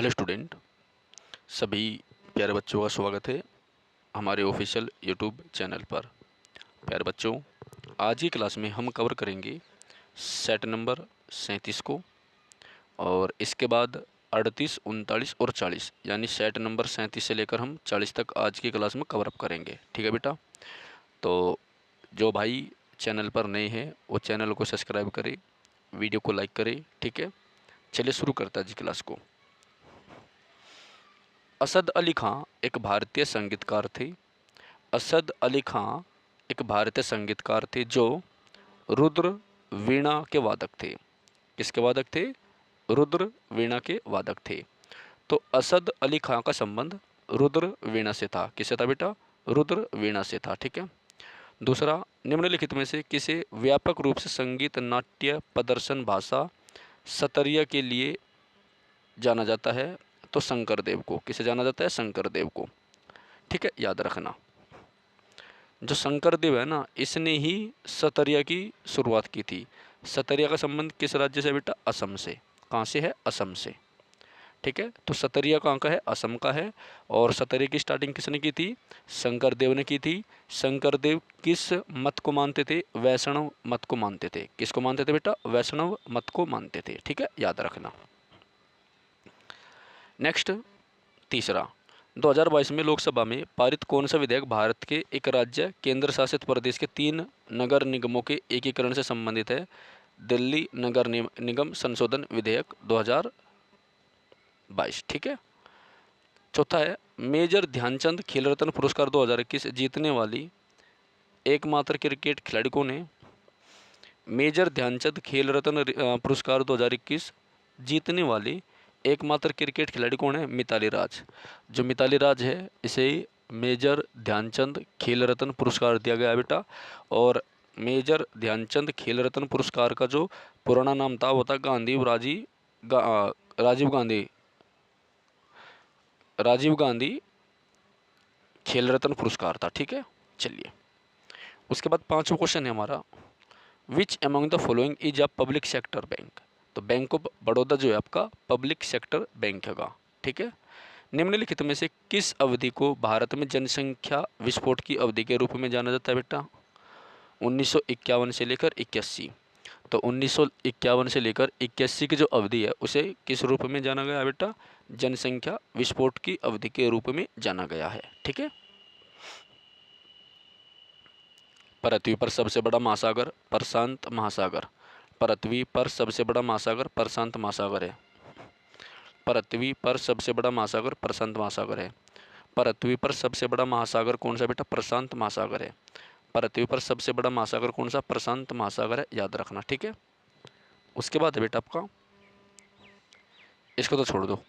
Hello student, सभी प्यारे बच्चों का स्वागत है हमारे ऑफिशियल यूट्यूब चैनल पर। प्यारे बच्चों, आज की क्लास में हम कवर करेंगे सेट नंबर 37 को और इसके बाद 38, 39 और 40 यानी सेट नंबर 37 से लेकर हम 40 तक आज की क्लास में कवर अप करेंगे। ठीक है बेटा, तो जो भाई चैनल पर नए हैं वो चैनल को सब्सक्राइब करें, वीडियो को लाइक करें। ठीक है, चलिए शुरू करते हैं आज की क्लास को। असद अली खां एक भारतीय संगीतकार थे। असद अली खां एक भारतीय संगीतकार थे जो रुद्र वीणा के वादक थे। किसके वादक थे? रुद्र वीणा के वादक थे। तो असद अली खां का संबंध रुद्र वीणा से था। किससे था बेटा? रुद्र वीणा से था। ठीक है। दूसरा, निम्नलिखित में से किसे व्यापक रूप से संगीत नाट्य प्रदर्शन भाषा सतरिया के लिए जाना जाता है? तो शंकर देव को। किसे जाना जाता है? शंकर देव को। ठीक है, याद रखना। जो शंकर देव है ना, इसने ही सतरिया की शुरुआत की थी। सतरिया का संबंध किस राज्य से बेटा? असम से। कहाँ से है? असम से। ठीक है, तो सतरिया कहाँ का है? असम का है। और सतरिया की स्टार्टिंग किसने की थी? शंकर देव ने की थी। शंकर देव किस मत को मानते थे? वैष्णव मत को मानते थे। किसको मानते थे बेटा? वैष्णव मत को मानते थे। ठीक है, याद रखना। नेक्स्ट, तीसरा, 2022 में लोकसभा में पारित कौन सा विधेयक भारत के एक राज्य केंद्र शासित प्रदेश के 3 नगर निगमों के एकीकरण से संबंधित है? दिल्ली नगर निगम संशोधन विधेयक 2022। ठीक है। चौथा है, मेजर ध्यानचंद खेल रत्न पुरस्कार 2021 जीतने वाली एकमात्र क्रिकेट खिलाड़ी कौन है? मेजर ध्यानचंद खेल रत्न पुरस्कार 2021 जीतने वाली एकमात्र क्रिकेट खिलाड़ी कौन है? मिताली राज। जो मिताली राज है, इसे मेजर ध्यानचंद खेल रत्न पुरस्कार दिया गया है बेटा। और मेजर ध्यानचंद खेल रत्न पुरस्कार का जो पुराना नाम था वो था राजीव गांधी खेल रत्न पुरस्कार था। ठीक है, चलिए उसके बाद पांचवा क्वेश्चन है हमारा, which among the following is a public sector bank? तो बैंक ऑफ बड़ौदा जो है आपका पब्लिक सेक्टर बैंक है। ठीक है। निम्नलिखित में से किस अवधि को भारत में जनसंख्या विस्फोट की अवधि के रूप में जाना जाता है बेटा? 1951 से लेकर 81। तो 1951 से लेकर 81 की जो अवधि है उसे किस रूप में जाना गया बेटा? जनसंख्या विस्फोट की अवधि के रूप में जाना गया है। ठीक है। पृथ्वी पर सबसे बड़ा महासागर प्रशांत महासागर। पृथ्वी पर सबसे बड़ा महासागर प्रशांत महासागर है। पृथ्वी पर सबसे बड़ा महासागर प्रशांत महासागर है। पृथ्वी पर सबसे बड़ा महासागर कौन सा बेटा? प्रशांत महासागर है। पृथ्वी पर सबसे बड़ा महासागर कौन सा? प्रशांत महासागर है, याद रखना। ठीक है। उसके बाद है बेटा आपका, इसको तो छोड़ दो।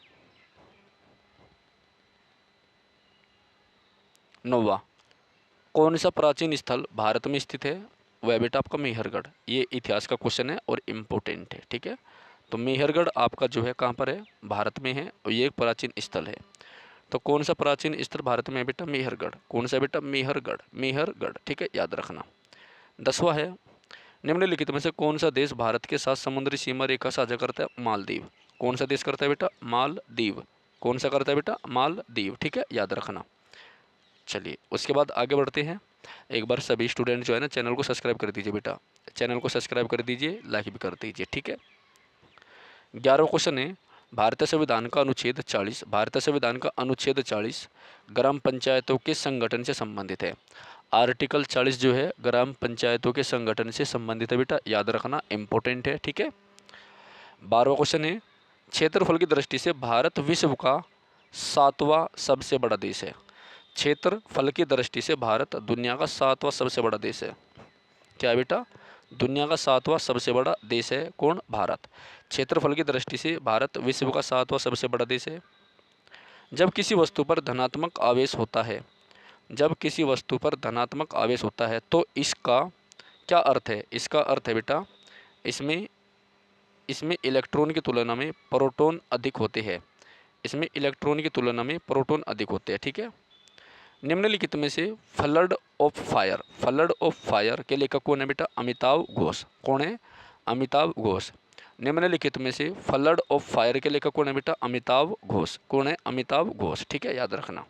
नौवा, कौन सा प्राचीन स्थल भारत में स्थित है? वह बेटा आपका मेहरगढ़। ये इतिहास का क्वेश्चन है और इम्पोर्टेंट है। ठीक है, तो मेहरगढ़ आपका जो है कहाँ पर है? भारत में है और ये एक प्राचीन स्थल है। तो कौन सा प्राचीन स्थल भारत में है बेटा? मेहरगढ़। कौन सा बेटा? मेहरगढ़। मेहरगढ़। ठीक है, याद रखना। 10वां है, निम्नलिखित में से कौन सा देश भारत के साथ समुद्री सीमा रेखा साझा करता है? मालदीव। कौन सा देश करता है बेटा? मालदीव। कौन सा करता है बेटा? मालदीव। ठीक है, याद रखना। चलिए उसके बाद आगे बढ़ते हैं। एक बार सभी स्टूडेंट जो है ना चैनल को सब्सक्राइब कर दीजिए बेटा। चैनल को सब्सक्राइब कर दीजिए, लाइक भी कर दीजिए। ठीक है। 11वां क्वेश्चन है, भारतीय संविधान का अनुच्छेद 40, भारतीय संविधान का अनुच्छेद 40 ग्राम पंचायतों के संगठन से संबंधित है। आर्टिकल 40 जो है ग्राम पंचायतों के संगठन से संबंधित है बेटा, याद रखना, इंपॉर्टेंट है। ठीक है। 12वां क्वेश्चन है, क्षेत्रफल की दृष्टि से भारत विश्व का 7वां सबसे बड़ा देश है। क्षेत्रफल की दृष्टि से भारत दुनिया का 7वां सबसे बड़ा देश है। क्या बेटा? दुनिया का 7वां सबसे बड़ा देश है कौन? भारत। क्षेत्रफल की दृष्टि से भारत विश्व का 7वां सबसे बड़ा देश है। जब किसी वस्तु पर धनात्मक आवेश होता है, जब किसी वस्तु पर धनात्मक आवेश होता है तो इसका क्या अर्थ है? इसका अर्थ है बेटा, इसमें इसमें इलेक्ट्रॉन की तुलना में प्रोटॉन अधिक होते हैं। इसमें इलेक्ट्रॉन की तुलना में प्रोटॉन अधिक होते हैं। ठीक है। निम्नलिखित में से फ्लड ऑफ फायर के लेखक कौन है बेटा? अमिताभ घोष। कौन है? अमिताभ घोष। निम्नलिखित में से फ्लड ऑफ फायर के लेखक कौन है बेटा? अमिताभ घोष। कौन है? अमिताभ घोष। ठीक है, याद रखना।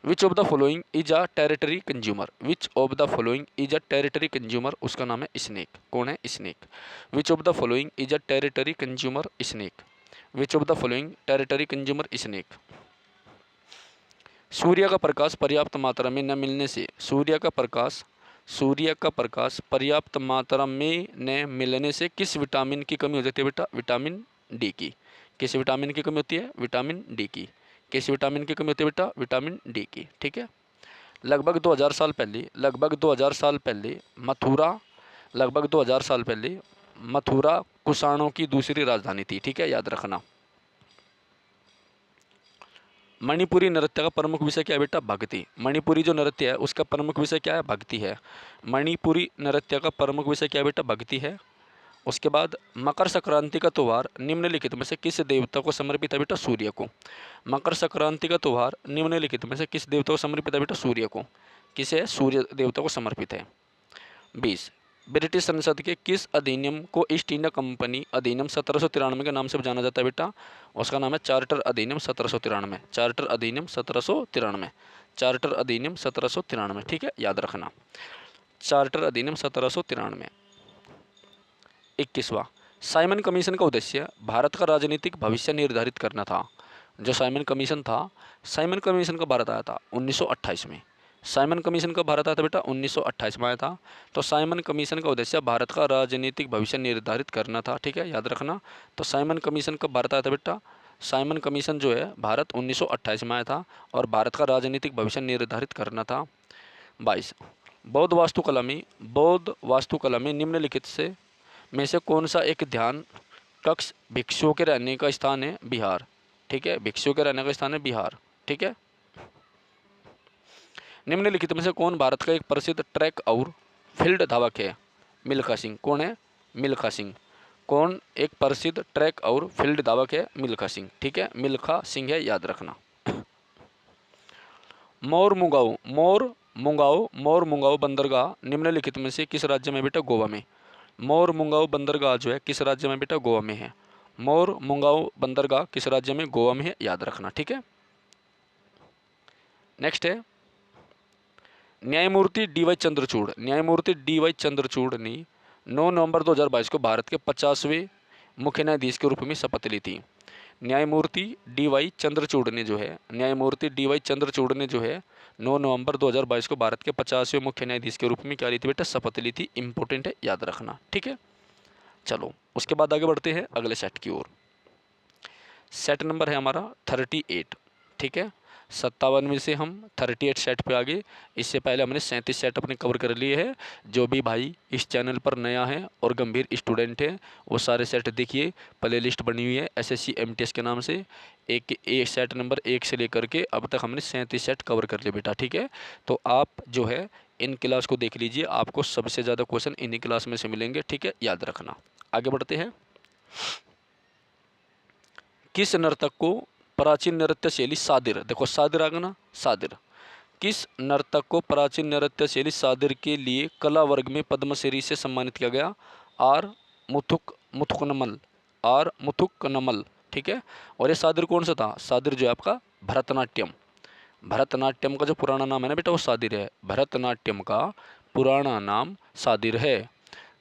Which of the following is a tertiary consumer? Which of the following is a tertiary consumer? उसका नाम है स्नेक। कौन है? Snake. Which of the following is a tertiary consumer? Snake. Which of the following tertiary consumer? Snake. सूर्य का प्रकाश पर्याप्त मात्रा में न मिलने से, सूर्य का प्रकाश पर्याप्त मात्रा में न मिलने से किस विटामिन की कमी हो जाती है बेटा? विटामिन डी की। किस विटामिन की कमी होती है? विटामिन डी की। किस विटामिन की कमी होती है बेटा? विटामिन डी की। ठीक है। लगभग 2000 साल पहले, लगभग 2000 साल पहले मथुरा कुषाणों की दूसरी राजधानी थी। ठीक है, याद रखना। मणिपुरी नृत्य का प्रमुख विषय क्या है बेटा? भक्ति। मणिपुरी जो नृत्य है उसका प्रमुख विषय क्या है? भक्ति है। मणिपुरी नृत्य का प्रमुख विषय क्या है बेटा? भक्ति है। उसके बाद मकर संक्रांति का त्यौहार निम्नलिखित में से किस देवता को समर्पित है बेटा? सूर्य को। मकर संक्रांति का त्यौहार निम्नलिखित में से किस देवता को समर्पित है बेटा? सूर्य को। किसे? सूर्य देवता को समर्पित है। 20 ब्रिटिश संसद के किस अधिनियम को ईस्ट इंडिया कंपनी अधिनियम 1793 के नाम से जाना जाता है बेटा? उसका नाम है चार्टर अधिनियम 1793। चार्टर अधिनियम 1793। चार्टर अधिनियम 1793। ठीक है, याद रखना। चार्टर अधिनियम 1793। 21वां साइमन कमीशन का उद्देश्य भारत का राजनीतिक भविष्य निर्धारित करना था। जो साइमन कमीशन था, साइमन कमीशन का भारत आया था 1928 में। साइमन कमीशन का भारत आया था बेटा? 1928 में आया था। तो साइमन कमीशन का उद्देश्य भारत का राजनीतिक भविष्य निर्धारित करना था। ठीक है, याद रखना। तो साइमन कमीशन कब भारत आया था बेटा? साइमन कमीशन जो है भारत 1928 में आया था और भारत का राजनीतिक भविष्य निर्धारित करना था। 22 बौद्ध वास्तुकला में निम्नलिखित से में से कौन सा एक ध्यान कक्ष भिक्षुओं के रहने का स्थान है? बिहार। ठीक है, भिक्षुओं के रहने का स्थान है बिहार। ठीक है। निम्नलिखित में से कौन भारत का एक प्रसिद्ध ट्रैक और फील्ड धावक है? मिल्खा सिंह। कौन है? मिल्खा सिंह। कौन एक प्रसिद्ध ट्रैक और फील्ड धावक है? मिल्खा सिंह। ठीक है, मिल्खा सिंह है, याद रखना। मोर मुंगाओ बंदरगाह निम्नलिखित में से किस राज्य में बेटा? गोवा में। मोर मुंगाओ बंदरगाह जो है किस राज्य में बेटा? गोवा में है। मोर मुंगाओ बंदरगाह किस राज्य में? गोवा में है, याद रखना। ठीक है। नेक्स्ट है न्यायमूर्ति डी.वाई. चंद्रचूड़। न्यायमूर्ति डी.वाई. चंद्रचूड़ ने 9 नवंबर 2022 को भारत के 50वें मुख्य न्यायाधीश के रूप में शपथ ली थी। न्यायमूर्ति डी.वाई. चंद्रचूड़ ने जो है 9 नवंबर 2022 को भारत के 50वें मुख्य न्यायाधीश के रूप में क्या ली थी बेटा? शपथ ली थी। इंपॉर्टेंट है, याद रखना। ठीक है, चलो उसके बाद आगे बढ़ते हैं अगले सेट की ओर। सेट नंबर है हमारा 38। ठीक है, 57 में से हम 38 सेट पे आ गए। इससे पहले हमने 37 सेट अपने कवर कर लिए हैं। जो भी भाई इस चैनल पर नया है और गंभीर स्टूडेंट है वो सारे सेट देखिए, प्ले लिस्ट बनी हुई है SSC MTS के नाम से। एक सेट नंबर 1 से लेकर के अब तक हमने 37 सेट कवर कर लिए बेटा। ठीक है, तो आप जो है इन क्लास को देख लीजिए, आपको सबसे ज़्यादा क्वेश्चन इन्हीं क्लास में से मिलेंगे। ठीक है, याद रखना। आगे बढ़ते हैं। किस नर्तक को प्राचीन नृत्य शैली सादिर, देखो सादिर आ गया ना, सादिर। किस नर्तक को प्राचीन नृत्य शैली सादिर के लिए कला वर्ग में पद्मश्री से सम्मानित किया गया? आर मुथुकनमल। आर मुथुकनमल। ठीक है, और ये सादिर कौन सा था? सादिर जो है आपका भरतनाट्यम। भरतनाट्यम का जो पुराना नाम है ना बेटा वो सादिर है। भरतनाट्यम का पुराना नाम सादिर है।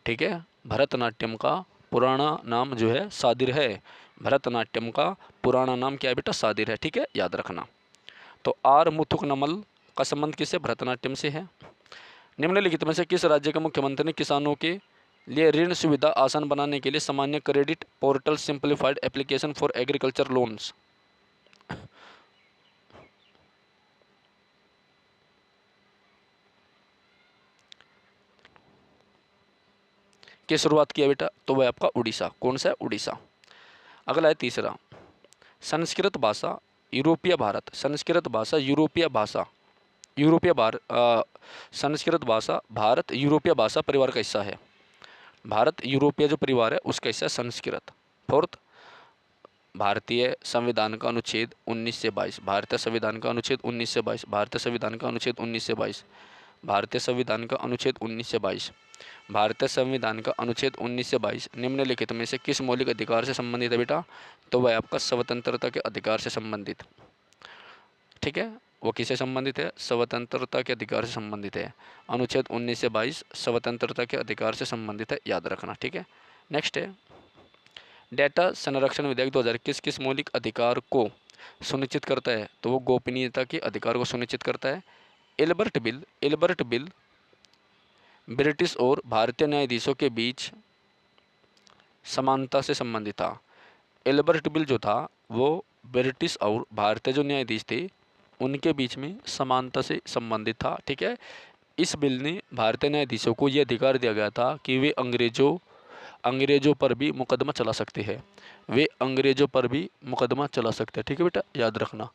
ठीक है, भरतनाट्यम का पुराना नाम जो है सादिर है। भरतनाट्यम का पुराना नाम क्या है बेटा? सादिर है। ठीक है, याद रखना। तो आर मुथुकनमल का संबंध किससे? भरतनाट्यम से है। निम्नलिखित में से किस राज्य के मुख्यमंत्री ने किसानों के लिए ऋण सुविधा आसान बनाने के लिए सामान्य credit portal simplified application for agriculture loans की शुरुआत किया बेटा? तो वह आपका उड़ीसा। कौन सा है? उड़ीसा। अगला है तीसरा, संस्कृत भाषा यूरोपीय भारत। संस्कृत भाषा यूरोपीय भाषा संस्कृत भाषा भारत यूरोपीय भाषा परिवार का हिस्सा है। भारत यूरोपीय जो परिवार है उसका हिस्सा संस्कृत। फोर्थ, भारतीय संविधान का अनुच्छेद 19 से 22। भारतीय संविधान का अनुच्छेद 19 से 22। भारतीय संविधान का अनुच्छेद 19 से 22 भारतीय संविधान का अनुच्छेद 19 से 22। भारतीय संविधान का अनुच्छेद 19 से 22 निम्नलिखित में से किस मौलिक अधिकार से संबंधित है बेटा? तो वह आपका स्वतंत्रता के अधिकार से संबंधित, ठीक है। वो किससे संबंधित है? स्वतंत्रता के अधिकार से संबंधित है। अनुच्छेद 19 से 22 स्वतंत्रता के अधिकार से संबंधित है, याद रखना, ठीक है। नेक्स्ट है डेटा संरक्षण विधेयक 2021 किस मौलिक अधिकार को सुनिश्चित करता है? तो वो गोपनीयता के अधिकार को सुनिश्चित करता है। एल्बर्ट बिल ब्रिटिश और भारतीय न्यायाधीशों के बीच समानता से संबंधित था। एल्बर्ट बिल जो था वो ब्रिटिश और भारतीय जो न्यायाधीश थे उनके बीच में समानता से संबंधित था, ठीक है। इस बिल ने भारतीय न्यायाधीशों को ये अधिकार दिया गया था कि वे अंग्रेजों पर भी मुकदमा चला सकते हैं। वे अंग्रेजों पर भी मुकदमा चला सकते हैं, ठीक है बेटा, याद रखना।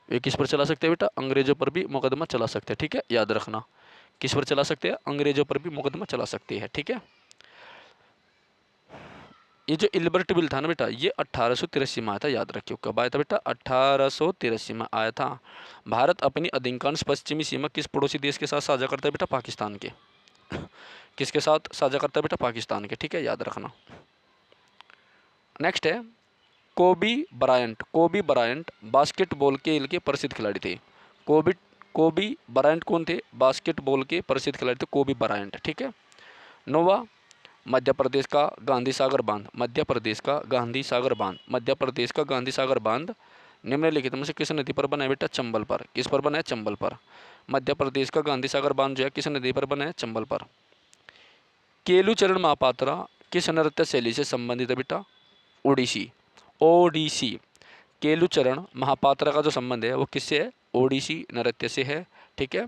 वे किस पर चला सकते हैं बेटा? अंग्रेजों पर भी मुकदमा चला सकते हैं, ठीक है, याद रखना। किस पर चला सकते हैं? अंग्रेजों पर भी मुकदमा चला सकती है, ठीक है। ये जो इल्बर्ट बिल था ना बेटा, ये 1883 में आया था, याद रखियो। कब आया था बेटा? 1883 में आया था। भारत अपनी अधिकांश पश्चिमी सीमा किस पड़ोसी देश के साथ साझा करता है बेटा? पाकिस्तान के। किसके साथ साझा करता है बेटा? पाकिस्तान के, ठीक है, याद रखना। नेक्स्ट है कोबी ब्रायंट बास्केटबॉल खेल के प्रसिद्ध खिलाड़ी थे। कोबी ब्रायंट कौन थे? बास्केटबॉल के प्रसिद्ध खिलाड़ी थे कोबी ब्रायंट, ठीक है। नोवा मध्य प्रदेश का गांधी सागर बांध निम्नलिखित में से किस नदी पर बना है बेटा? चंबल पर। किस पर बना है? चंबल पर। मध्य प्रदेश का गांधी सागर बांध जो है किस नदी पर बना है? चंबल पर। केलुचरण महापात्रा किस नृत्य शैली से संबंधित है बेटा? ओडिसी। केलुचरण महापात्रा का जो संबंध है वो किससे है? ओडिसी नृत्य से है, ठीक है।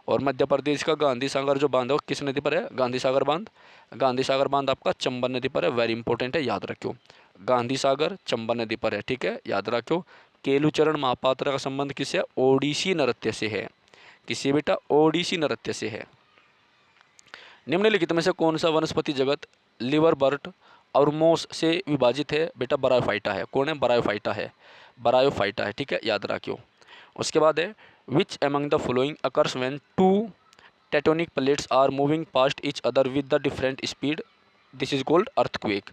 और मध्य प्रदेश का गांधी सागर जो बांध है वो किस नदी पर है? गांधी सागर बांध आपका चंबल नदी पर है, वेरी इंपॉर्टेंट है, याद रखियो। गांधी सागर चंबल नदी पर है, ठीक है, याद रखियो। केलुचरण महापात्रा का संबंध किससे है? ओडिसी नृत्य से है। किससे बेटा? ओडिसी नृत्य से है। निम्नलिखित में से कौन सा वनस्पति जगत लिवरबर्ट और मोस से विभाजित है बेटा? बरायोफाइटा है। कौन है? बरायोफाइटा है, ठीक है, याद रखियो। उसके बाद है which among the following occurs when two tectonic plates are moving past each other with the different speed, this is called earthquake.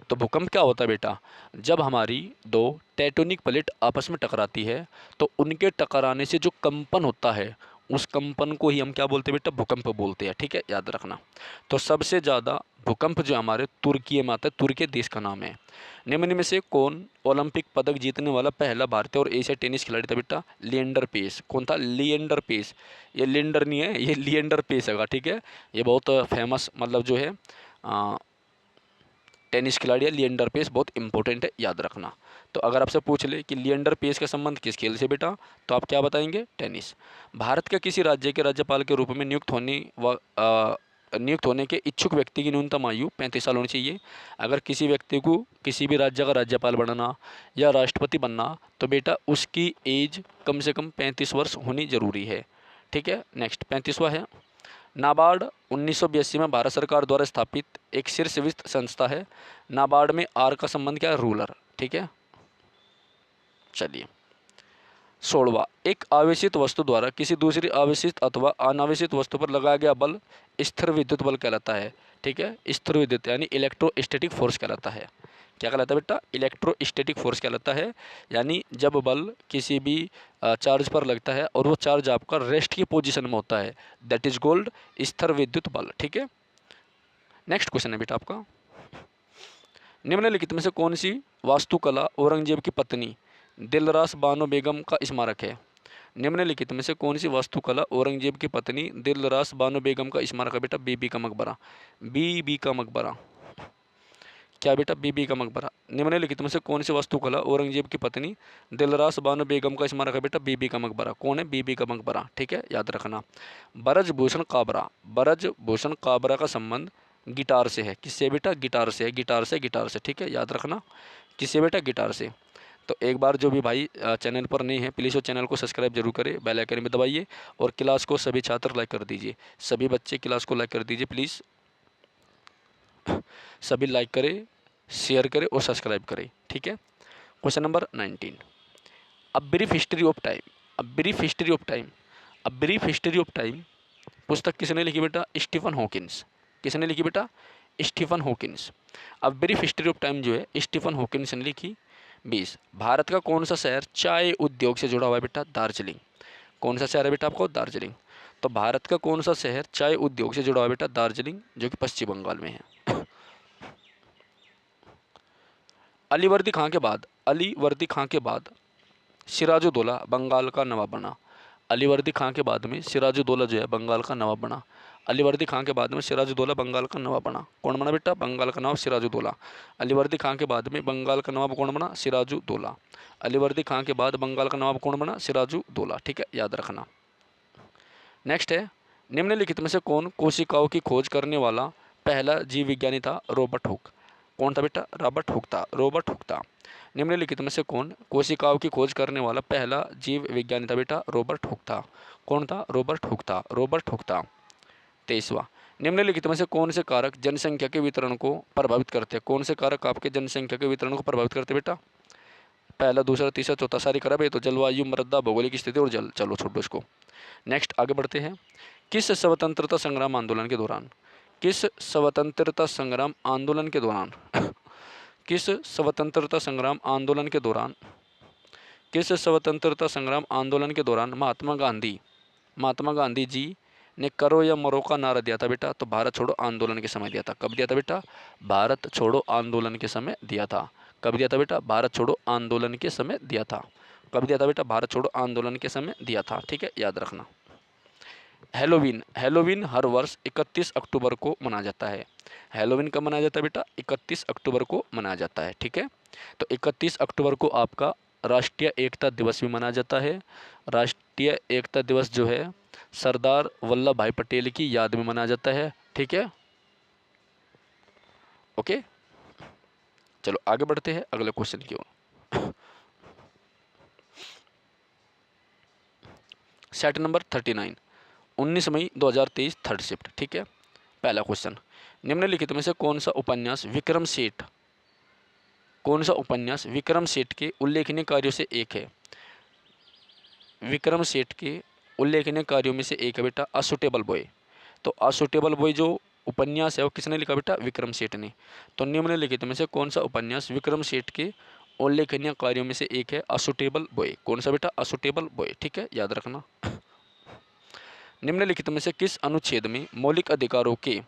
तो भूकंप क्या होता है बेटा? जब हमारी दो टेक्टोनिक प्लेट आपस में टकराती है तो उनके टकराने से जो कंपन होता है उस कंपन को ही हम क्या बोलते हैं बेटा? भूकंप बोलते हैं, ठीक है, याद रखना। तो सबसे ज़्यादा भूकंप जो हमारे तुर्की में आता है, तुर्की देश का नाम है। निम्न में से कौन ओलंपिक पदक जीतने वाला पहला भारतीय और एशिया टेनिस खिलाड़ी था बेटा? लिएंडर पेस। कौन था? लिएंडर पेस। ये लिएंडर नहीं है, ये लिएंडर पेस है, ठीक है। ये बहुत फेमस मतलब जो है टेनिस खिलाड़ी है लिएंडर पेस, बहुत इंपॉर्टेंट है, याद रखना। तो अगर आपसे पूछ ले कि लिएंडर पेस का संबंध किस खेल से बेटा, तो आप क्या बताएंगे? टेनिस। भारत के किसी राज्य के राज्यपाल के रूप में नियुक्त होने के इच्छुक व्यक्ति की न्यूनतम आयु 35 साल होनी चाहिए। अगर किसी व्यक्ति को किसी भी राज्य का राज्यपाल बनना या राष्ट्रपति बनना तो बेटा उसकी एज कम से कम 35 वर्ष होनी जरूरी है, ठीक है। नेक्स्ट 35वां है नाबार्ड 1982 में भारत सरकार द्वारा स्थापित एक शीर्ष वित्त संस्था है। नाबार्ड में आर का संबंध क्या है? रूलर, ठीक है। चलिए 16वां एक आवेशित वस्तु द्वारा किसी दूसरी आवेशित अथवा अनावेशित वस्तु पर लगाया गया बल स्थिर विद्युत बल कहलाता है, ठीक है। स्थिर विद्युत यानी इलेक्ट्रोस्टैटिक फोर्स कहलाता है। क्या कहलाता है बेटा? इलेक्ट्रोस्टैटिक फोर्स कहलाता है। यानी जब बल किसी भी चार्ज पर लगता है और वो चार्ज आपका रेस्ट की पोजीशन में होता है, दैट इज कॉल्ड स्थिर विद्युत बल, ठीक है। नेक्स्ट क्वेश्चन है बेटा आपका, निम्नलिखित में से कौन सी वास्तुकला औरंगजेब की पत्नी दिलरास बानो बेगम का स्मारक है? निम्नलिखित में से कौन सी वास्तुकला औरंगजेब की पत्नी दिलरास बानो बेगम का स्मारक है बेटा? बीबी का मकबरा। बीबी का मकबरा क्या बेटा? बीबी का मकबरा। निम्नलिखित में से कौन सी वास्तुकला औरंगजेब की पत्नी दिलरास बानो बेगम का स्मारक है बेटा? बीबी का मकबरा। कौन है? बीबी का मकबरा, ठीक है, याद रखना। ब्रजभूषण काबरा का संबंध गिटार से है। किससे बेटा? गिटार से, गिटार से, ठीक है, याद रखना। किससे बेटा? गिटार से। तो एक बार जो भी भाई चैनल पर नहीं है प्लीज़ वो चैनल को सब्सक्राइब जरूर करें, बेल आइकन में दबाइए और क्लास को सभी छात्र लाइक कर दीजिए। सभी बच्चे क्लास को लाइक कर दीजिए प्लीज़, सभी लाइक करें, शेयर करें और सब्सक्राइब करें, ठीक है। Question number 19 a brief history of time पुस्तक किसने लिखी बेटा? Stephen Hawkins. किसने लिखी बेटा? Stephen Hawkins. अब ब्रीफ हिस्ट्री ऑफ टाइम जो है स्टीफन हॉकिंस ने लिखी। 20 भारत का कौन सा शहर चाय उद्योग से जुड़ा हुआ है बेटा? दार्जिलिंग। कौन सा शहर है बेटा आपको? दार्जिलिंग। तो भारत का कौन सा शहर चाय उद्योग से जुड़ा हुआ है बेटा? दार्जिलिंग, जो कि पश्चिम बंगाल में है। अलीवर्दी खां के बाद सिराजुद्दौला बंगाल का नवाब बना। अलीवर्दी खां के बाद में सिराजुद्दौला जो है बंगाल का नवाब बना। अलीवर्दी खां के बाद में सिराजुद्दौला बंगाल का नवाब बना। कौन बना बेटा? बंगाल का नवाब सिराजुद्दौला। अलीवर्दी खां के बाद में बंगाल का नवाब कौन बना? सिराजुद्दौला। अलीवर्दी खां के बाद बंगाल का नवाब कौन बना? सिराजुद्दौला। ठीक है, याद रखना। नेक्स्ट है, निम्नलिखित में से कौन कोशिकाओं की खोज करने वाला पहला जीव विज्ञानी था? Robert Hooke. कौन था बेटा? रॉबर्ट हुक था। रॉबर्ट हुक था। निम्नलिखित में से कौन कोशिकाओं की खोज करने वाला पहला जीव विज्ञानी था बेटा? रॉबर्ट हुक था। कौन था? रॉबर्ट हुक था। रॉबर्ट हुक था। 23वां, निम्नलिखित में से कौन से कारक जनसंख्या के वितरण को प्रभावित करते हैं? कौन से कारक आपके जनसंख्या के वितरण को प्रभावित करते हैं बेटा? पहला, दूसरा, तीसरा, चौथा, सारी खराब है तो जलवायु, मृदा, भौगोलिक स्थिति और जल। चलो छोड़ो इसको। नेक्स्ट आगे बढ़ते हैं। किस स्वतंत्रता संग्राम आंदोलन के दौरान, किस स्वतंत्रता संग्राम आंदोलन के दौरान किस स्वतंत्रता संग्राम आंदोलन के दौरान किस स्वतंत्रता संग्राम आंदोलन के दौरान महात्मा गांधी जी ने करो या मरो का नारा दिया था बेटा? तो भारत छोड़ो आंदोलन के समय दिया था। कब दिया था बेटा? भारत छोड़ो आंदोलन के समय दिया था। कब दिया था बेटा? भारत छोड़ो आंदोलन के समय दिया था। कब दिया था बेटा? भारत छोड़ो आंदोलन के समय दिया था। ठीक है, याद रखना। हेलोवीन हर वर्ष 31 अक्टूबर को मनाया जाता है। हेलोवीन कब मनाया जाता है बेटा? 31 अक्टूबर को मनाया जाता है। ठीक है, तो 31 अक्टूबर को आपका राष्ट्रीय एकता दिवस भी मनाया जाता है। राष्ट्रीय एकता दिवस जो है सरदार वल्लभ भाई पटेल की याद में मनाया जाता है। ठीक है, ओके, चलो आगे बढ़ते हैं अगले क्वेश्चन की ओर। सेट नंबर 39, 19 मई 2023, थर्ड शिफ्ट। ठीक है, पहला क्वेश्चन, निम्नलिखित में से कौन सा उपन्यास विक्रम सेठ के उल्लेखनीय कार्यों से एक है? विक्रम सेठ के उल्लेखनीय कार्यों में से एक है बेटा अ सूटेबल बॉय। तो अ सूटेबल बॉय जो उपन्यास है वो किसने लिखा बेटा? विक्रम सेठ ने। तो निम्नलिखित में से कौन सा उपन्यास विक्रम सेठ के उल्लेखनीय कार्यों में से एक है? A suitable boy. कौन सा बेटा? A suitable boy. ठीक है, याद रखना। निम्नलिखित में से किस अनुच्छेद में मौलिक अधिकारों के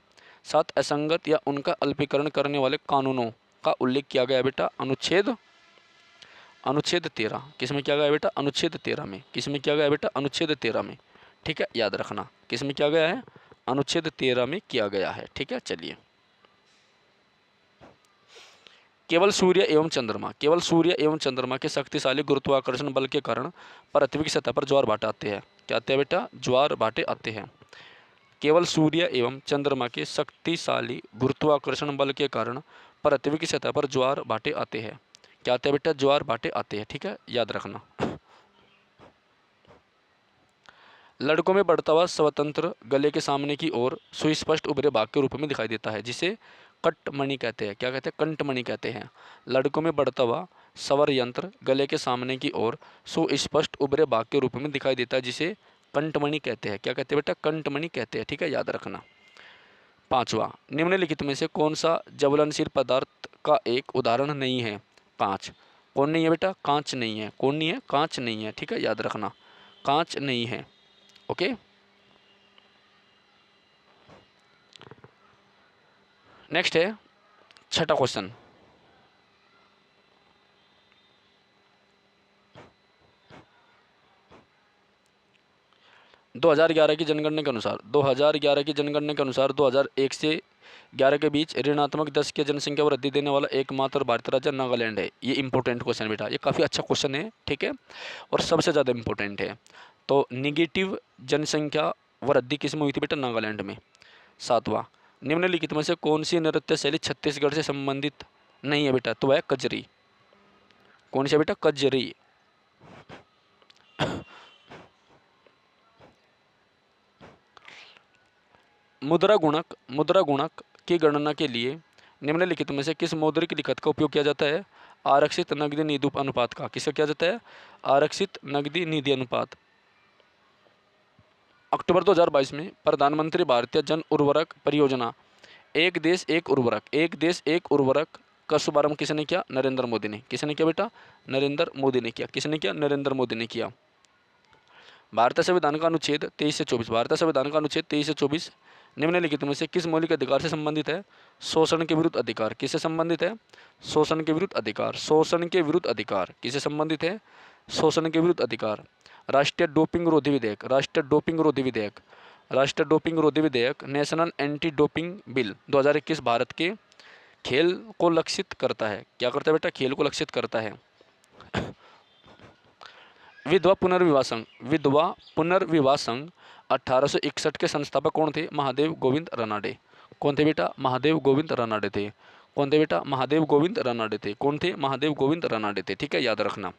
साथ असंगत या उनका अल्पीकरण करने वाले कानूनों का उल्लेख किया गया बेटा? अनुच्छेद 13। किस में किया गया बेटा? अनुच्छेद 13 में। किस में किया गया बेटा? अनुच्छेद 13 में। ठीक है, याद रखना किस में किया गया है? अनुच्छेद 13 में किया गया है। ठीक है, चलिए। केवल सूर्य एवं चंद्रमा के शक्तिशाली गुरुत्वाकर्षण बल के कारण पृथ्वी की सतह पर ज्वार भाटे आते हैं। क्या आते हैं बेटा? ज्वार भाटे आते हैं। केवल सूर्य एवं चंद्रमा के शक्तिशाली गुरुत्वाकर्षण बल के कारण पृथ्वी की सतह पर ज्वार भाटे आते हैं। क्या आते हैं बेटा? ज्वार भाटे आते हैं। ठीक है, याद रखना। लड़कों में बढ़ता हुआ स्वतंत्र गले के सामने की ओर सुस्पष्ट उभरे भाग के रूप में दिखाई देता है, जिसे कटमणि कहते हैं। क्या कहते हैं? कंठमणि कहते हैं। लड़कों में बढ़ता हुआ स्वर यंत्र गले के सामने की ओर सुस्पष्ट उभरे भाग के रूप में दिखाई देता है, जिसे कंठमणि कहते हैं। क्या कहते हैं बेटा? कंठमणि कहते हैं। ठीक है, याद रखना। पांचवा, निम्नलिखित में से कौन सा ज्वलनशील पदार्थ का एक उदाहरण नहीं है? कांच। कौन नहीं है बेटा? कांच नहीं है। कौन नहीं है? कांच नहीं है। ठीक है, याद रखना, कांच नहीं है। ओके, नेक्स्ट है छठा क्वेश्चन। दो हजार ग्यारह की जनगणना के अनुसार 2001 से 11 के बीच ऋणात्मक 10 की जनसंख्या वृद्धि देने वाला एकमात्र भारतीय राज्य नागालैंड है। ये इंपॉर्टेंट क्वेश्चन बेटा, ये काफ़ी अच्छा क्वेश्चन है। ठीक है, और सबसे ज़्यादा इंपॉर्टेंट है। तो निगेटिव जनसंख्या वृद्धि किस में हुई थी बेटा? नागालैंड में। सातवां, निम्नलिखित में से कौन सी नृत्य शैली छत्तीसगढ़ से संबंधित नहीं है बेटा? तो वह कजरी। कौन सी है बेटा? कजरी। मुद्रा गुणक की गणना के लिए निम्नलिखित में से किस मौद्रिक लिखत का उपयोग किया जाता है? आरक्षित नकदी निधि अनुपात का। किसका किया जाता है? आरक्षित नकदी निधि अनुपात। अक्टूबर 2022 में प्रधानमंत्री भारतीय जन उर्वरक परियोजना एक देश एक उर्वरक का शुभारंभ किसने किया? नरेंद्र मोदी ने। किसने किया बेटा? नरेंद्र मोदी ने किया। किसने किया? नरेंद्र मोदी ने किया। भारतीय संविधान का अनुच्छेद 23 से 24, भारतीय संविधान का अनुच्छेद 23 से 24 निम्नलिखित में से किस मौलिक अधिकार से संबंधित है? शोषण के विरुद्ध अधिकार। किससे संबंधित है? शोषण के विरुद्ध अधिकार। शोषण के विरुद्ध अधिकार किससे संबंधित है? शोषण के विरुद्ध अधिकार। राष्ट्रीय डोपिंग रोधी विधेयक, राष्ट्रीय डोपिंग रोधी विधेयक, राष्ट्रीय डोपिंग रोधी विधेयक, national anti doping bill 2021 Bharat के खेल को लक्षित करता है। क्या करता है बेटा? खेल को लक्षित करता है। विधवा पुनर्विवाह संघ, विधवा पुनर्विवाह संघ 1861 के संस्थापक कौन थे? महादेव गोविंद रानडे। कौन थे बेटा? महादेव गोविंद रानडे थे। कौन थे बेटा? महादेव गोविंद रानडे थे। कौन थे? महादेव गोविंद रानडे थे। ठीक है, याद रखना।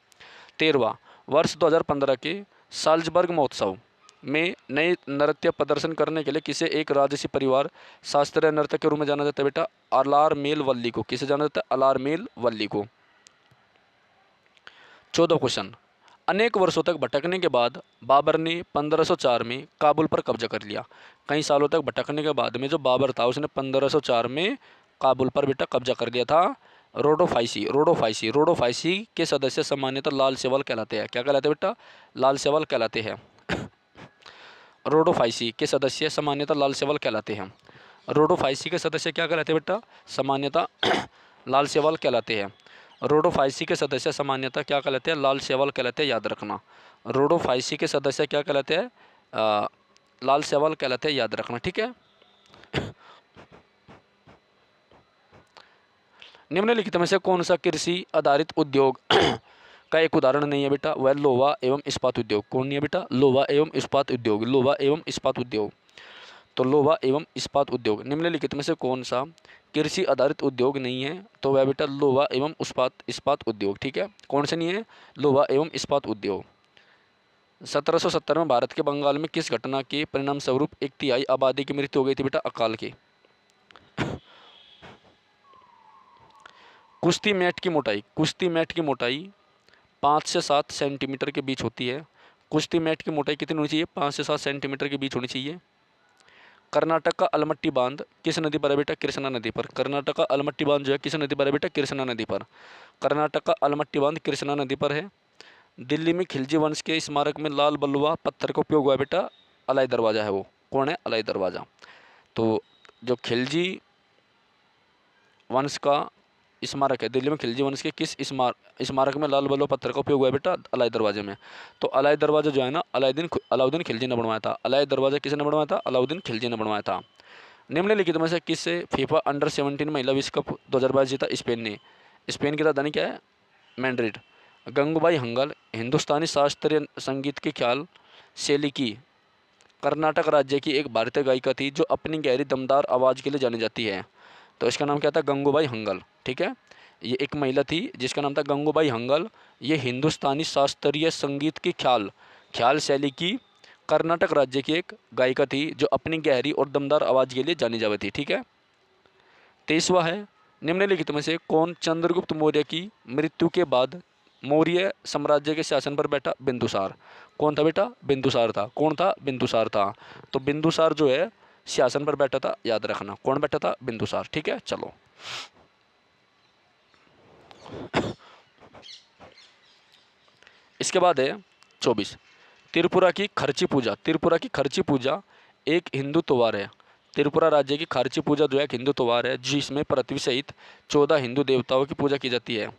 13वां वर्ष 2015 के साल्जबर्ग महोत्सव में नए नृत्य प्रदर्शन करने के लिए किसे एक राजसी परिवार शास्त्रीय नृत्य के रूप में जाना जाता है बेटा? अलारमेल वल्ली को। किसे जाना जाता है? अलारमेल वल्ली को। 14 क्वेश्चन। अनेक वर्षों तक भटकने के बाद बाबर ने 1504 में काबुल पर कब्जा कर लिया। कई सालों तक भटकने के बाद में जो बाबर था उसने 1504 में काबुल पर बेटा कब्जा कर लिया था। रोडोफाइसी के सदस्य सामान्यतः लाल सेवाल कहलाते हैं। क्या कहलाते हैं बेटा? लाल सेवाल कहलाते हैं। रोडोफाइसी के सदस्य सामान्यतः लाल सेवाल कहलाते हैं। रोडोफाइसी के सदस्य क्या कहलाते हैं बेटा? सामान्यतः लाल सेवाल कहलाते हैं। रोडोफाइसी के सदस्य सामान्यतः क्या कहलाते हैं? लाल सेवाल कहलाते हैं। याद रखना। रोडोफाइसी के सदस्य क्या कहलाते हैं? लाल सेवाल कहलाते हैं। याद रखना। ठीक है। निम्नलिखित में से कौन सा कृषि आधारित उद्योग का एक उदाहरण नहीं है बेटा? वह लोहा एवं इस्पात उद्योग। कौन नहीं है बेटा? लोहा एवं इस्पात उद्योग। लोहा एवं इस्पात उद्योग। तो लोहा एवं इस्पात उद्योग निम्नलिखित में से कौन सा कृषि आधारित उद्योग नहीं है? तो वह बेटा लोहा एवं इस्पात उद्योग। ठीक है, कौन से नहीं है? लोहा एवं इस्पात उद्योग। 1770 में भारत के बंगाल में किस घटना के परिणाम स्वरूप 1/3 आबादी की मृत्यु हो गई थी बेटा? अकाल की। कुश्ती मैट की मोटाई 5 से 7 सेंटीमीटर के बीच होती है। कुश्ती मैट की मोटाई कितनी होनी चाहिए? 5 से 7 सेंटीमीटर के बीच होनी चाहिए। कर्नाटक का अलमट्टी बांध किस नदी पर है बेटा? कृष्णा नदी पर। कर्नाटक का अलमट्टी बांध जो है किस नदी पर है बेटा? कृष्णा नदी पर। कर्नाटक का अलमट्टी बांध कृष्णा नदी पर है। दिल्ली में खिलजी वंश के स्मारक में लाल बलुआ पत्थर का उपयोग हुआ बेटा? अलाई दरवाज़ा है वो। कौन है? अलाई दरवाज़ा। तो जो खिलजी वंश का स्मारक है, दिल्ली में खिलजी वंश के किस स्मारक में लाल बलुआ पत्थर का उपयोग हुआ है बेटा? अलाई दरवाजे में। तो अलाई दरवाजा जो है ना, अलाउद्दीन खिलजी ने बनवाया था। अलाई दरवाजा किसने बनवाया था? अलाउद्दीन खिलजी ने बनवाया था। निम्नलिखित में से किससे फीफा अंडर 17 महिला विश्व कप 2022 जीता? स्पेन ने। स्पेन की राजधानी क्या है? मैड्रिड। गंगूबाई हंगल हिंदुस्तानी शास्त्रीय संगीत की ख्याल शैली की कर्नाटक राज्य की एक भारतीय गायिका थी जो अपनी गहरी दमदार आवाज़ के लिए जानी जाती है। तो इसका नाम क्या था? गंगूबाई हंगल। ठीक है, ये एक महिला थी जिसका नाम था गंगूबाई हंगल। ये हिंदुस्तानी शास्त्रीय संगीत की ख्याल शैली की कर्नाटक राज्य की एक गायिका थी जो अपनी गहरी और दमदार आवाज़ के लिए जानी जाती थी। ठीक है। 23वां है, निम्नलिखित में से कौन चंद्रगुप्त मौर्य की मृत्यु के बाद मौर्य साम्राज्य के शासन पर बैठा? बिंदुसार। कौन था बेटा? बिंदुसार था। कौन था? बिंदुसार था। तो बिंदुसार जो है शासन पर बैठा था। याद रखना। कौन बैठा था? बिंदुसार। ठीक है, चलो। इसके बाद है 24, त्रिपुरा की खर्ची पूजा। त्रिपुरा की खर्ची पूजा एक हिंदू त्योहार है। त्रिपुरा राज्य की खर्ची पूजा जो है एक हिंदू त्योहार है जिसमें पृथ्वी सहित 14 हिंदू देवताओं की पूजा की जाती है।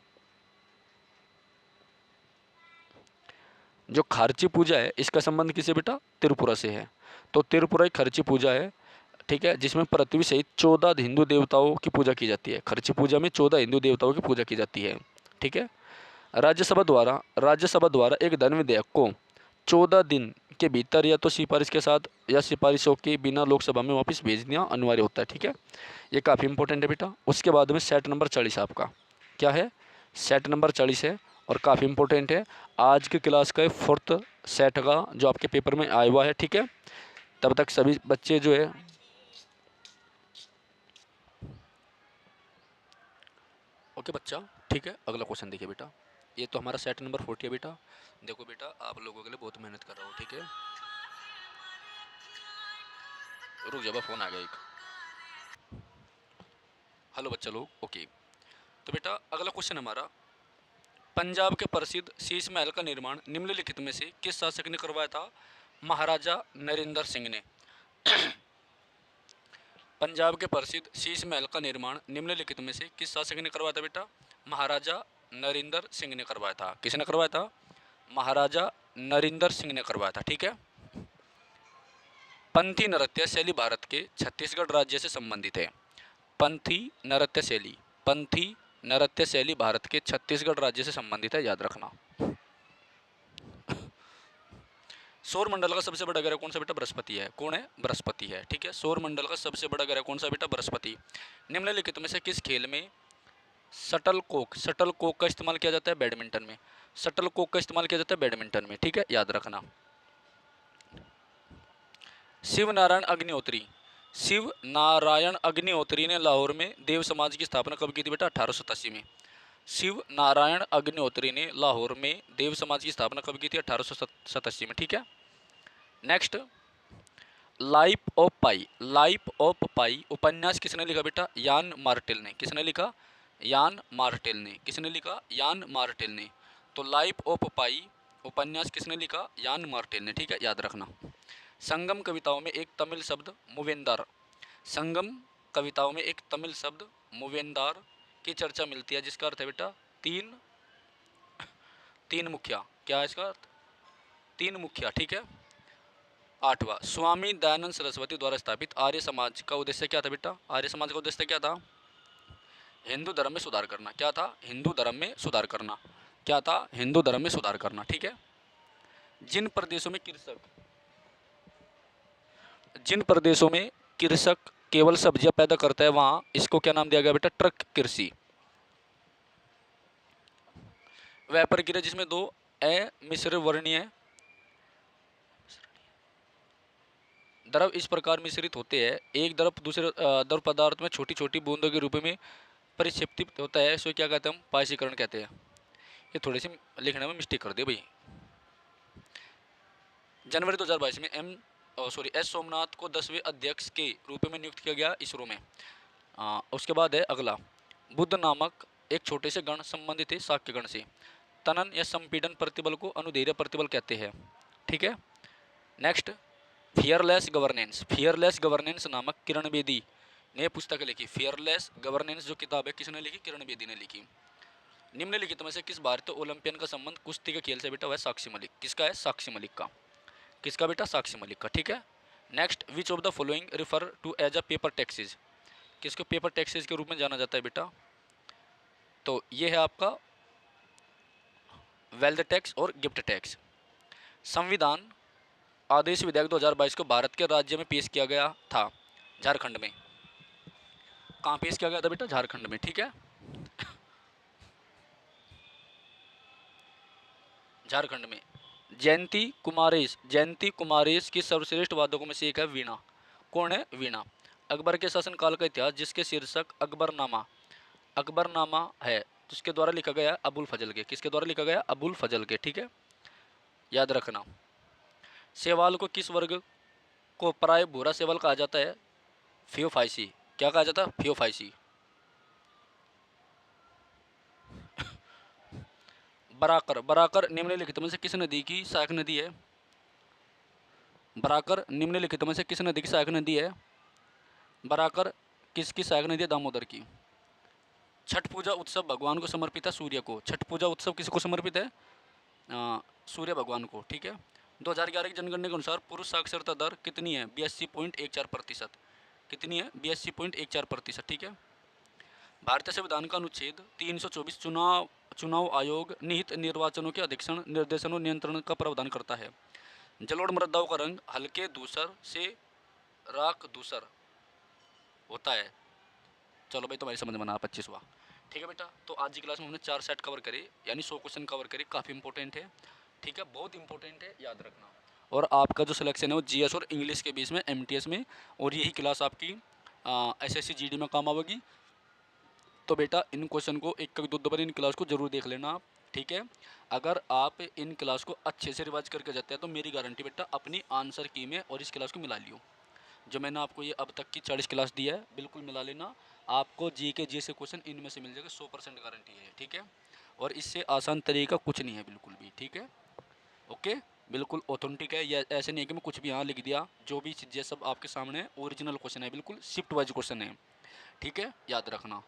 जो खार्ची पूजा है इसका संबंध किससे बेटा? त्रिपुरा से है। तो त्रिपुरा एक खर्ची पूजा है, ठीक है, जिसमें पृथ्वी सहित 14 हिंदू देवताओं की पूजा की जाती है। खर्ची पूजा में 14 हिंदू देवताओं की पूजा की जाती है। ठीक है। राज्यसभा द्वारा एक धन विधेयक को 14 दिन के भीतर या तो सिफारिश के साथ या सिफारिशों के बिना लोकसभा में वापस भेजना अनिवार्य होता है। ठीक है, ये काफ़ी इंपॉर्टेंट है बेटा। उसके बाद में सेट नंबर 40 आपका क्या है? सेट नंबर 40 है और काफ़ी इंपॉर्टेंट है। आज की क्लास का 4th सेट का जो आपके पेपर में आया हुआ है। ठीक है, तब तक सभी बच्चे जो है ओके बच्चा। ठीक है, अगला क्वेश्चन देखिए बेटा। ये तो हमारा सेट नंबर 40 है बेटा। देखो बेटा, आप लोगों के लिए बहुत मेहनत कर रहा हूँ। ठीक है, रुक जाओ, फ़ोन आ गया एक। हेलो बच्चा लोग, ओके। तो बेटा अगला क्वेश्चन हमारा, पंजाब के प्रसिद्ध शीश महल का निर्माण निम्नलिखित में से किस शासक ने करवाया था? महाराजा नरेंद्र सिंह ने। पंजाब के प्रसिद्ध शीश महल का निर्माण निम्नलिखित में से किस शासक ने करवाया था बेटा? महाराजा नरेंद्र सिंह ने करवाया था। किसने करवाया था? महाराजा नरेंद्र सिंह ने करवाया था। ठीक है। पंथी नृत्य शैली भारत के छत्तीसगढ़ राज्य से संबंधित है। पंथी नृत्य शैली, पंथी नृत्य शैली भारत के छत्तीसगढ़ राज्य से संबंधित है, याद रखना। सौर मंडल का सबसे बड़ा ग्रह कौन सा बेटा? बृहस्पति है। कौन है? बृहस्पति है। ठीक है। सौर मंडल का सबसे बड़ा ग्रह कौन सा बेटा? बृहस्पति। निम्नलिखित में से किस खेल में शटल कोक का इस्तेमाल किया जाता है? बैडमिंटन में। शटल कोक का इस्तेमाल किया जाता है बैडमिंटन में। ठीक है, याद रखना। शिव नारायण अग्निहोत्री ने लाहौर में देव समाज की स्थापना कब की थी बेटा? 1887 में। शिव नारायण अग्निहोत्री ने लाहौर में देव समाज की स्थापना कब की थी? 1887 में। ठीक है। नेक्स्ट, लाइफ ऑफ पाई उपन्यास किसने लिखा बेटा? यान मार्टेल ने। किसने लिखा? यान मार्टेल ने। किसने लिखा? यान मार्टेल ने। तो लाइफ ऑफ पाई उपन्यास किसने लिखा? यान मार्टेल ने। ठीक है, याद रखना। संगम कविताओं में एक तमिल शब्द मुवेंदार, संगम कविताओं में एक तमिल शब्द मुवेंदार की चर्चा मिलती है, जिसका अर्थ है बेटा तीन मुखिया। क्या है इसका अर्थ? तीन मुखिया। ठीक है। 8वां, स्वामी दयानंद सरस्वती द्वारा स्थापित आर्य समाज का उद्देश्य क्या था बेटा? आर्य समाज का उद्देश्य क्या था? हिंदू धर्म में सुधार करना। क्या था? हिंदू धर्म में सुधार करना। क्या था? हिंदू धर्म में सुधार करना। ठीक है। जिन प्रदेशों में कृषक केवल सब्जियां पैदा करता है, वहां इसको क्या नाम दिया गया बेटा? ट्रक कृषि। वह प्रक्रिया जिसमें दो अमिश्र वर्णीय द्रव इस प्रकार मिश्रित होते हैं, एक द्रव दूसरे द्रव पदार्थ में छोटी छोटी बूंदों के रूप में परिक्षेपित होता है, इसको क्या कहते हैं? हम पायसीकरण कहते हैं। ये थोड़ी सी लिखने में मिस्टेक कर दी भाई। जनवरी 2022 में एस सोमनाथ को 10वें अध्यक्ष के रूप में नियुक्त किया गया इसरो में। उसके बाद है अगला, बुद्ध नामक एक छोटे से गण संबंधित है शाक्य गण से। तनन या संपीड़न प्रतिबल को अनुदैर्ध्य प्रतिबल कहते हैं। ठीक है। नेक्स्ट, फियरलेस गवर्नेंस नामक किरण बेदी ने पुस्तक लिखी। फियरलेस गवर्नेंस जो किताब है, किसने लिखी? किरण बेदी ने लिखी। निम्नलिखित में से किस भारतीय ओलंपियन का संबंध कुश्ती के खेल से बेटा? वह साक्षी मलिक। किसका है? साक्षी मलिक का। किसका बेटा? साक्षी मलिक का। ठीक है। Next, which of the following refer to as a paper taxes, किसको पेपर टैक्सेज के रूप में जाना जाता है बेटा? तो ये है आपका वेल्थ टैक्स और गिफ्ट टैक्स। संविधान आदेश विधेयक 2022 को भारत के राज्य में पेश किया गया था, झारखंड में। कहाँ पेश किया गया था बेटा? झारखंड में। ठीक है। झारखंड में। जयंती कुमारेश की सर्वश्रेष्ठ वादकों में से एक है वीणा। कौन है? वीणा। अकबर के शासनकाल का इतिहास जिसके शीर्षक अकबरनामा है, जिसके द्वारा लिखा गया अबुल फजल के। किसके द्वारा लिखा गया? अबुल फजल के। ठीक है, याद रखना। शैवाल को किस वर्ग को प्राय भूरा शैवाल कहा जाता है? फियोफाइसी। क्या कहा जाता है? फियोफाइसी। बराकर निम्नलिखित में से किस नदी की सहायक नदी है? बराकर निम्नलिखित में से किस नदी की सहायक नदी है? बराकर किसकी सहायक नदी है? दामोदर की। छठ पूजा उत्सव भगवान को समर्पित है सूर्य को। छठ पूजा उत्सव किसको समर्पित है? सूर्य भगवान को। ठीक है। 2011 की जनगणना के अनुसार पुरुष साक्षरता दर कितनी है? 82.14%। कितनी है? 82.14%। ठीक है। भारतीय संविधान का अनुच्छेद 324 चुनाव आयोग निहित निर्वाचनों के अधीक्षण, निर्देशन और नियंत्रण का प्रावधान करता है। जलोढ़ मृदाओं का रंग हल्के धूसर से राख धूसर होता है। चलो भाई, तुम्हारी समझ में ना 25वां। ठीक है बेटा। तो आज की क्लास में हमने 4 सेट कवर करे, यानी 100 क्वेश्चन कवर करे। काफ़ी इंपॉर्टेंट है। ठीक है, बहुत इंपॉर्टेंट है, याद रखना। और आपका जो सिलेक्शन है वो जीएस और इंग्लिश के बीच में, एमटीएस में, और यही क्लास आपकी एसएससी जीडी में काम आवेगी। तो बेटा इन क्वेश्चन को एक दो बार इन क्लास को जरूर देख लेना आप। ठीक है। अगर आप इन क्लास को अच्छे से रिवाइज करके जाते हैं तो मेरी गारंटी बेटा अपनी आंसर की में और इस क्लास को मिला लियो। जो मैंने आपको ये अब तक की 40 क्लास दी है, बिल्कुल मिला लेना। आपको जी के जी से क्वेश्चन इनमें से मिल जाएगा, 100% गारंटी है, ठीक है। और इससे आसान तरीका कुछ नहीं है बिल्कुल भी, ठीक है। ओके, बिल्कुल ऑथेंटिक है, या ऐसे नहीं है कि मैं कुछ भी यहाँ लिख दिया। जो भी चीज़ें सब आपके सामने ओरिजिनल क्वेश्चन है, बिल्कुल शिफ्ट वाइज क्वेश्चन है, ठीक है, याद रखना।